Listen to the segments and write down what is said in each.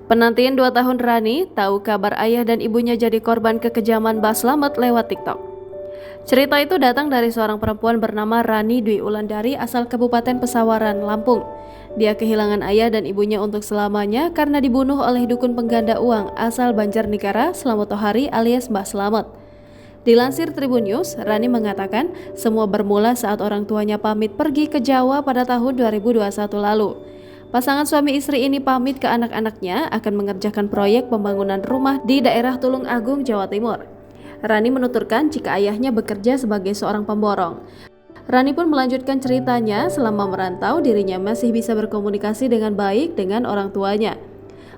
Penantian 2 tahun Rani tahu kabar ayah dan ibunya jadi korban kekejaman Mbah Slamet lewat TikTok. Cerita itu datang dari seorang perempuan bernama Rani Dwi Wulandari asal Kabupaten Pesawaran, Lampung. Dia kehilangan ayah dan ibunya untuk selamanya karena dibunuh oleh dukun pengganda uang asal Banjarnegara, Slamet Tohari alias Mbah Slamet. Dilansir Tribun News, Rani mengatakan semua bermula saat orang tuanya pamit pergi ke Jawa pada tahun 2021 lalu. Pasangan suami istri ini pamit ke anak-anaknya akan mengerjakan proyek pembangunan rumah di daerah Tulung Agung, Jawa Timur. Rani menuturkan jika ayahnya bekerja sebagai seorang pemborong. Rani pun melanjutkan ceritanya, selama merantau dirinya masih bisa berkomunikasi dengan baik dengan orang tuanya.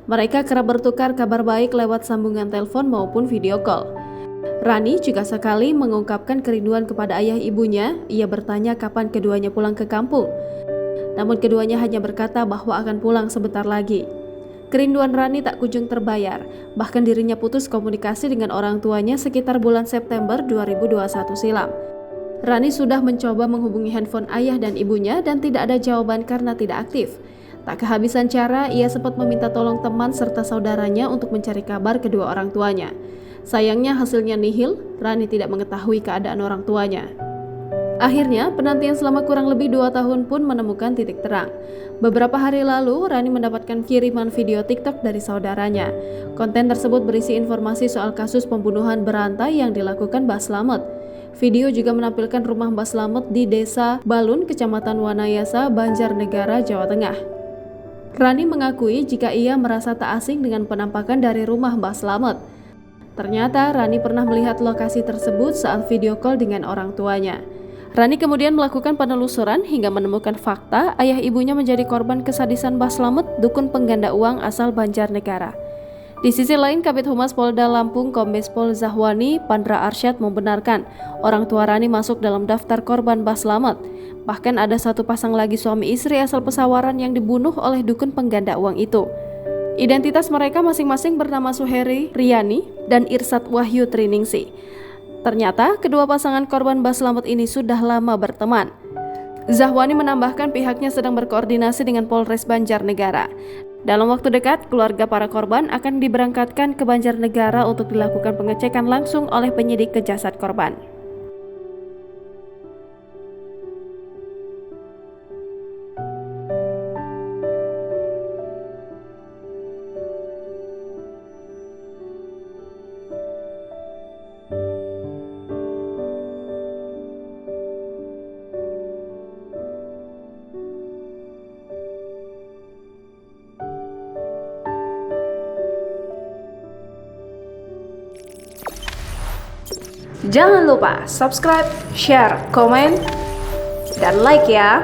Mereka kerap bertukar kabar baik lewat sambungan telepon maupun video call. Rani juga sekali mengungkapkan kerinduan kepada ayah ibunya. Ia bertanya kapan keduanya pulang ke kampung. Namun keduanya hanya berkata bahwa akan pulang sebentar lagi. Kerinduan Rani tak kunjung terbayar, bahkan dirinya putus komunikasi dengan orang tuanya sekitar bulan September 2021 silam. Rani sudah mencoba menghubungi handphone ayah dan ibunya dan tidak ada jawaban karena tidak aktif. Tak kehabisan cara, ia sempat meminta tolong teman serta saudaranya untuk mencari kabar kedua orang tuanya. Sayangnya hasilnya nihil, Rani tidak mengetahui keadaan orang tuanya. Akhirnya, penantian selama kurang lebih 2 tahun pun menemukan titik terang. Beberapa hari lalu, Rani mendapatkan kiriman video TikTok dari saudaranya. Konten tersebut berisi informasi soal kasus pembunuhan berantai yang dilakukan Mbah Slamet. Video juga menampilkan rumah Mbah Slamet di Desa Balun, Kecamatan Wanayasa, Banjarnegara, Jawa Tengah. Rani mengakui jika ia merasa tak asing dengan penampakan dari rumah Mbah Slamet. Ternyata, Rani pernah melihat lokasi tersebut saat video call dengan orang tuanya. Rani kemudian melakukan penelusuran hingga menemukan fakta ayah ibunya menjadi korban kesadisan Mbah Slamet, dukun pengganda uang asal Banjarnegara. Di sisi lain, Kabid Humas Polda Lampung Kombes Pol Zahwani Pandra Arsyad membenarkan orang tua Rani masuk dalam daftar korban Mbah Slamet. Bahkan ada satu pasang lagi suami istri asal Pesawaran yang dibunuh oleh dukun pengganda uang itu. Identitas mereka masing-masing bernama Suheri Riani dan Irsat Wahyu Triningsi. Ternyata, kedua pasangan korban Mbah Slamet ini sudah lama berteman. Zahwani menambahkan pihaknya sedang berkoordinasi dengan Polres Banjarnegara. Dalam waktu dekat, keluarga para korban akan diberangkatkan ke Banjarnegara untuk dilakukan pengecekan langsung oleh penyidik ke jasad korban. Jangan lupa subscribe, share, komen, dan like ya.